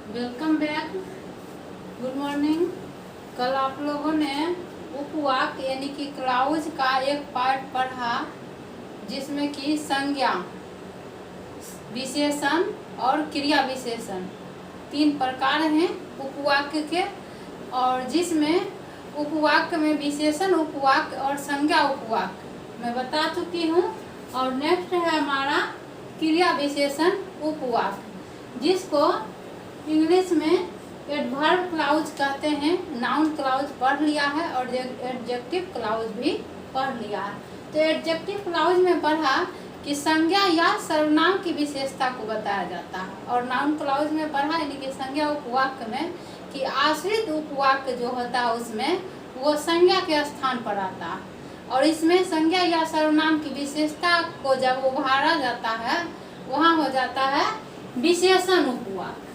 Welcome back. Good morning. कल आप लोगों ने उपवाक यानी कि क्लाउज का एक पार्ट पढ़ा जिसमें कि संज्ञा, विशेषण और क्रिया विशेषण तीन प्रकार हैं उपवाक्य के, और जिसमें उपवाक्य में विशेषण उपवाक्य और संज्ञा उपवाक्य मैं बता चुकी हूँ। और नेक्स्ट है हमारा क्रिया विशेषण उपवाक्य, जिसको इंग्लिश में एडवर्ब क्लाउज कहते हैं। नाउन क्लाउज पढ़ लिया है और एडजेक्टिव क्लाउज भी पढ़ लिया है। तो एडजेक्टिव क्लाउज में पढ़ा कि संज्ञा या सर्वनाम की विशेषता को बताया जाता है, और नाउन क्लाउज में पढ़ा यानी कि संज्ञा उपवाक्य में कि आश्रित उपवाक्य जो होता है उसमें वो संज्ञा के स्थान पर आता है, और इसमें संज्ञा या सर्वनाम की विशेषता को जब उभारा जाता है वहाँ हो जाता है विशेषण उपवाक्य,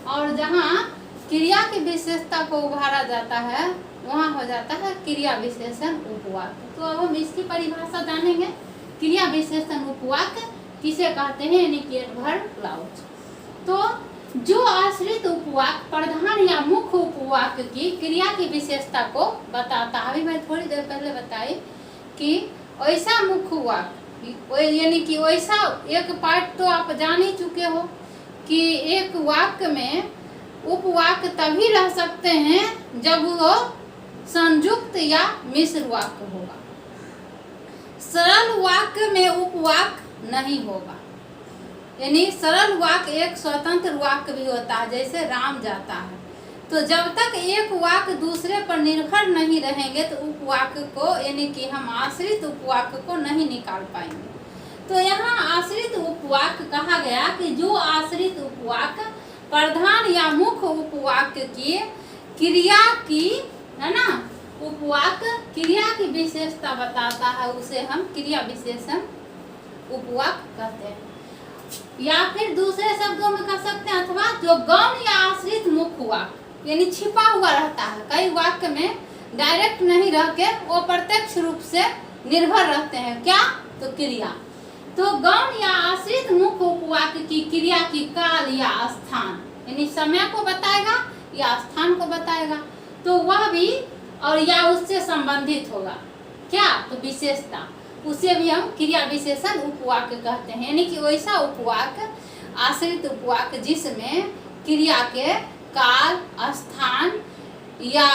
और जहाँ क्रिया की विशेषता को उभारा जाता है वहाँ हो जाता है क्रिया विशेषण उपवाक्य। तो अब हम इसकी परिभाषा जानेंगे। क्रिया विशेषण उपवाक्य किसे कहते हैं, यानी कि एडवर्ब क्लाउज। तो जो आश्रित उपवाक्य प्रधान या मुख्य उपवाक्य की क्रिया की विशेषता को बताता है। अभी मैं थोड़ी देर पहले बताई कि ऐसा मुख्य वाक्य यानी कि वैसा एक पार्ट तो आप जान ही चुके हो कि एक वाक्य में उपवाक्य तभी रह सकते हैं जब वो संयुक्त या मिश्र वाक्य होगा। सरल वाक्य में उपवाक्य नहीं होगा, यानी सरल वाक्य एक स्वतंत्र वाक्य भी होता है, जैसे राम जाता है। तो जब तक एक वाक्य दूसरे पर निर्भर नहीं रहेंगे तो उपवाक्य को यानी कि हम आश्रित उपवाक्य को नहीं निकाल पाएंगे। तो यहाँ आश्रित उपवाक्य कहा गया कि जो आश्रित उपवाक्य प्रधान या मुख्य उपवाक्य की क्रिया की है ना, उपवाक्य क्रिया की विशेषता बताता है उसे हम क्रिया विशेषण उपवाक्य कहते हैं। या फिर दूसरे शब्दों में कह सकते हैं अथवा जो गौण या आश्रित मुख्य वाक्य यानी छिपा हुआ रहता है, कई वाक्य में डायरेक्ट नहीं रह के वो प्रत्यक्ष रूप से निर्भर रहते हैं, क्या तो क्रिया। तो गौण या आश्रित मुख्य उपवाक्य की क्रिया की काल या स्थान यानी समय को बताएगा या स्थान को बताएगा, तो वह भी और या उससे संबंधित होगा, क्या तो विशेषता, उसे भी हम क्रिया विशेषण उपवाक्य कहते हैं। यानी कि वैसा उपवाक्य आश्रित उपवाक्य जिसमें क्रिया के काल स्थान या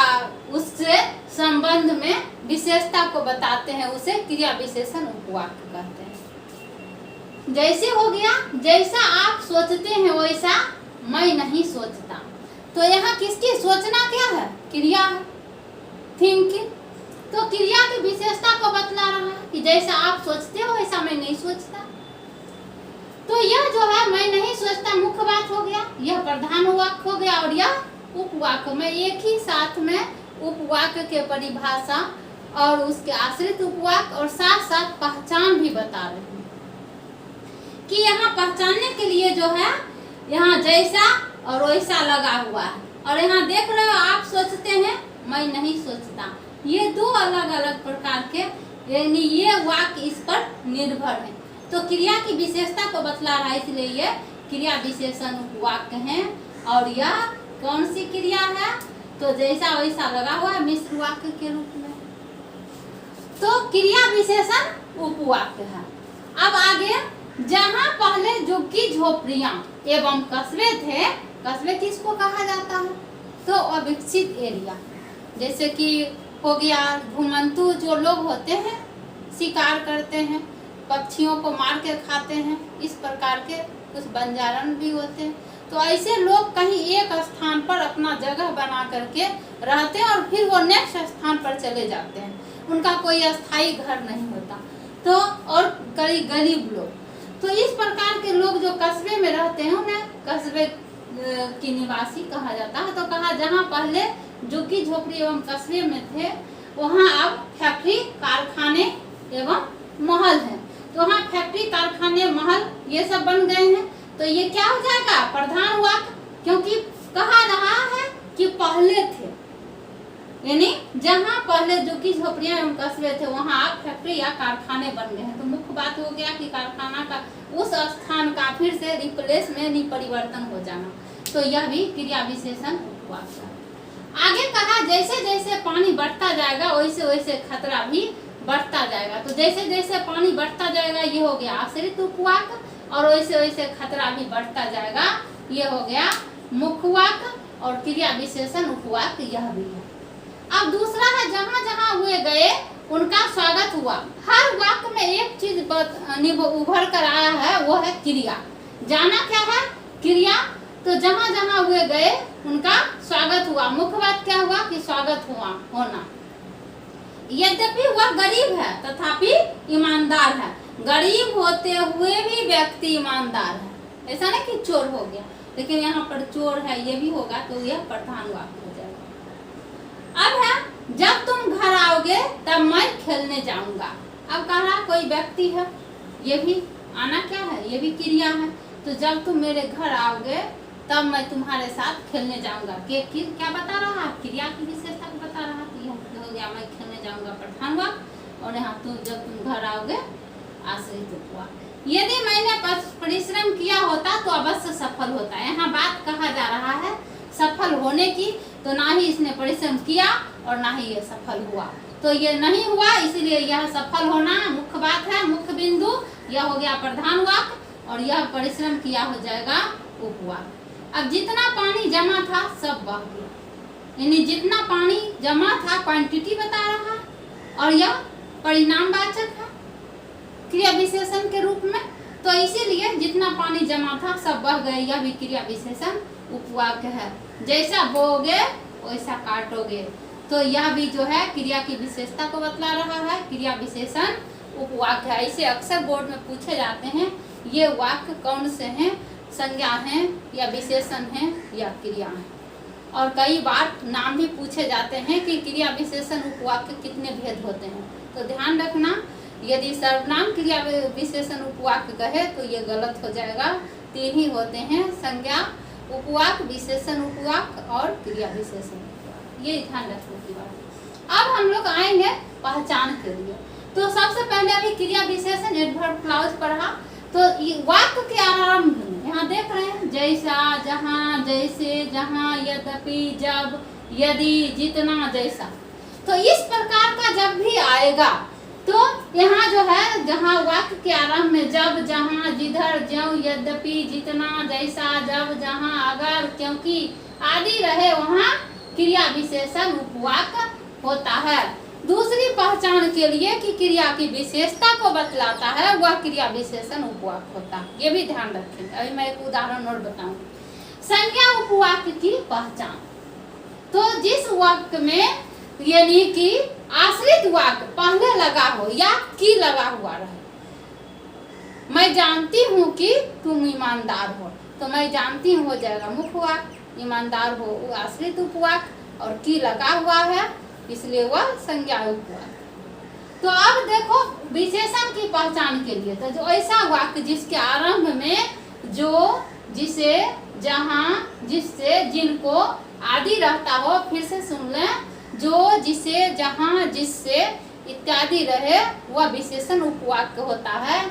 उससे संबंध में विशेषता को बताते हैं उसे क्रिया विशेषण उपवाक्य कहते हैं। जैसे हो गया जैसा आप सोचते हैं वैसा मैं नहीं सोचता। तो यहाँ किसकी सोचना क्या है, क्रिया है, थिंकिंग। तो क्रिया की विशेषता को बतला रहा है कि जैसा आप सोचते हो वैसा मैं नहीं सोचता। तो यह जो है मैं नहीं सोचता मुख्य बात हो गया, यह प्रधान वाक्य हो गया, और यह उपवाक्य में एक ही साथ में उपवाक्य के परिभाषा और उसके आश्रित उपवाक्य और साथ साथ पहचान भी बता रहे हैं कि यहाँ पहचानने के लिए जो है यहाँ जैसा और वैसा लगा हुआ है, और यहाँ देख रहे हो आप सोचते हैं मैं नहीं सोचता। ये दो अलग अलग प्रकार के यानी ये वाक्य इस पर निर्भर है। तो क्रिया की विशेषता को बतला रहा है, इसलिए ये क्रिया विशेषण उपवाक्य है। और यह कौन सी क्रिया है, तो जैसा वैसा लगा हुआ है मिश्र वाक्य के रूप में, तो क्रिया विशेषण उपवाक्य है। अब आगे जहाँ पहले झुग्गी झोपड़ियाँ एवं कस्बे थे, कस्बे किसको कहा जाता है, तो अविकसित एरिया, जैसे कि हो गया घुमंतु जो लोग होते हैं, शिकार करते हैं, पक्षियों को मार के खाते हैं, इस प्रकार के कुछ बंजारण भी होते हैं। तो ऐसे लोग कहीं एक स्थान पर अपना जगह बना करके रहते हैं और फिर वो नेक्स्ट स्थान पर चले जाते हैं, उनका कोई अस्थायी घर नहीं होता। तो और कई गरीब लोग, तो इस प्रकार के लोग जो कस्बे में रहते हैं उन्हें कस्बे की निवासी कहा जाता है। तो कहा जहाँ पहले झुग्गी झोपड़ी एवं कस्बे में थे वहाँ अब फैक्ट्री कारखाने एवं महल है। तो वहाँ फैक्ट्री कारखाने महल ये सब बन गए हैं। तो ये क्या हो जाएगा, प्रधान वाक्य, क्योंकि कहा रहा है कि पहले थे, यानी जहाँ पहले झुग्गी झोपड़ियाँ एवं कस्बे थे वहाँ अब फैक्ट्री या कारखाने बन गए हैं। तो मुख्य बात हो गया कि कारखाना का उस स्थान का फिर से रिप्लेस में नहीं परिवर्तन हो जाना। तो यह भी क्रिया विशेषण उपवाक है। आगे कहा जैसे जैसे पानी बढ़ता जाएगा वैसे वैसे खतरा भी बढ़ता जाएगा। तो जैसे जैसे पानी बढ़ता जाएगा ये हो गया आश्रित उपवाक, और वैसे वैसे खतरा भी बढ़ता जाएगा ये हो गया मुख्य वाक, और क्रिया विशेषण उपवाक यह भी है। अब दूसरा है जहाँ जहाँ हुए गए उनका स्वागत हुआ। हर वाक्य में एक चीज उभर कर आया है, वो है क्रिया। जाना क्या है? क्रिया। तो जहाँ जहाँ हुए गए उनका स्वागत हुआ। मुख्य बात क्या हुआ कि स्वागत हुआ होना। यद्यपि वह गरीब है तथापि ईमानदार है। गरीब होते हुए भी व्यक्ति ईमानदार है। ऐसा नहीं कि चोर हो गया, लेकिन यहाँ पर चोर है ये भी होगा, तो यह प्रधान वाक्य हो जाएगा। अब है जब तुम घर आओगे तब मैं खेलने जाऊंगा। अब कह रहा कोई व्यक्ति है, ये भी आना क्या है, ये भी क्रिया है। तो जब तुम मेरे घर आओगे तब मैं तुम्हारे साथ खेलने जाऊंगा। क्या बता रहा है? क्रिया की विशेषता को बता रहा है। तो यह हो गया मैं खेलने जाऊंगा प्रधान वाक्य, और यहाँ तुम जब तुम घर आओगे आश्रित उपवाक। यदि मैंने परिश्रम किया होता तो अवश्य सफल होता। यहाँ बात कहा जा रहा है सफल होने की, तो ना ही इसने परिश्रम किया और ना ही ये सफल हुआ। तो ये नहीं हुआ, इसलिए यह सफल होना मुख्य बात है, मुख्य बिंदु। यह हो गया प्रधान वाक्य, और यह परिश्रम किया हो जाएगा उपवाक। अब जितना पानी जमा था सब बह गया, यानी जितना पानी जमा था क्वांटिटी बता रहा है, और यह परिणामवाचक है क्रिया विशेषण के रूप में। तो इसीलिए जितना पानी जमा था सब बह गए, यह भी क्रिया विशेषण उपवाक है। जैसा बोओगे वैसा काटोगे। तो यह भी जो है क्रिया की विशेषता को बतला रहा है, क्रिया विशेषण उपवाक है। इसे अक्सर बोर्ड में पूछे जाते हैं, ये वाक्य कौन से हैं, संज्ञा हैं या विशेषण हैं या क्रिया हैं। और कई बार नाम भी पूछे जाते हैं कि क्रिया विशेषण उपवाक के कितने भेद होते हैं। तो ध्यान रखना, यदि सर्वनाम क्रिया विशेषण उपवाक कहे तो ये गलत हो जाएगा। 3 ही होते हैं, संज्ञा उपवाक, विशेषण उपवाक और क्रिया विशेषण उपवाक। ये ध्यान रखने की बात है। अब हम लोग आएंगे पहचान के लिए। तो सबसे पहले अभी क्रिया विशेषण एडवर्ब क्लॉज पढ़ा। तो वाक्य के आरंभ में यहाँ देख रहे हैं जैसा, जहाँ, जैसे, जहाँ, यद्यपि, जब, यदि, जितना, जैसा। तो इस प्रकार का जब भी आएगा तो यहाँ जो है जहाँ वाक्य के आरंभ में जब, जहाँ, जिधर, ज्यों, यद्यपि, जितना, जैसा, जब, जहाँ, अगर, क्योंकि आदि रहे वहाँ क्रिया विशेषण उपवाक होता है। दूसरी पहचान के लिए कि क्रिया की विशेषता को बतलाता है वह क्रिया विशेषण उपवाक होता है। ये भी ध्यान रखें। अभी मैं एक उदाहरण और बताऊंगी। संज्ञा उपवाक की पहचान। तो जिस वाक्य में यानी कि आश्रित वाक्य पहले लगा हो या की लगा हुआ रहे। मैं जानती हूँ कि तुम ईमानदार हो, तो मैं जानती हूँ हो जाएगा मुख्य वाक्य, ईमानदार हो वो आश्रित उपवाक, और की लगा हुआ है इसलिए वह संज्ञा उपवाक। तो अब देखो विशेषण की पहचान के लिए, तो जो ऐसा वाक्य जिसके आरंभ में जो, जिसे, जहाँ, जिससे, जिनको आदि रहता हो, फिर से सुन लें, जो, जिसे, जहाँ, जिससे इत्यादि रहे वह विशेषण उपवाक्य होता है,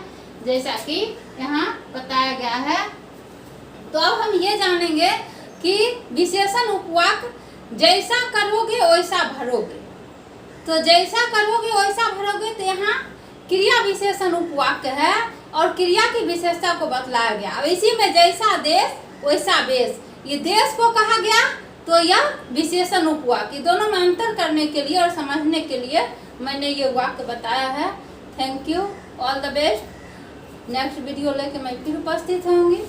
जैसा कि यहाँ बताया गया है। तो अब हम ये जानेंगे कि विशेषण उपवाक्य जैसा करोगे वैसा भरोगे। तो जैसा करोगे वैसा भरोगे, तो यहाँ क्रिया विशेषण उपवाक्य है और क्रिया की विशेषता को बतलाया गया। अब इसी में जैसा देश वैसा वेश, ये देश को कहा गया तो यह विशेषण उपवाक्य। दोनों में अंतर करने के लिए और समझने के लिए मैंने ये वाक्य बताया है। Thank you, all the best. Next video लेके मैं फिर उपस्थित होंगी।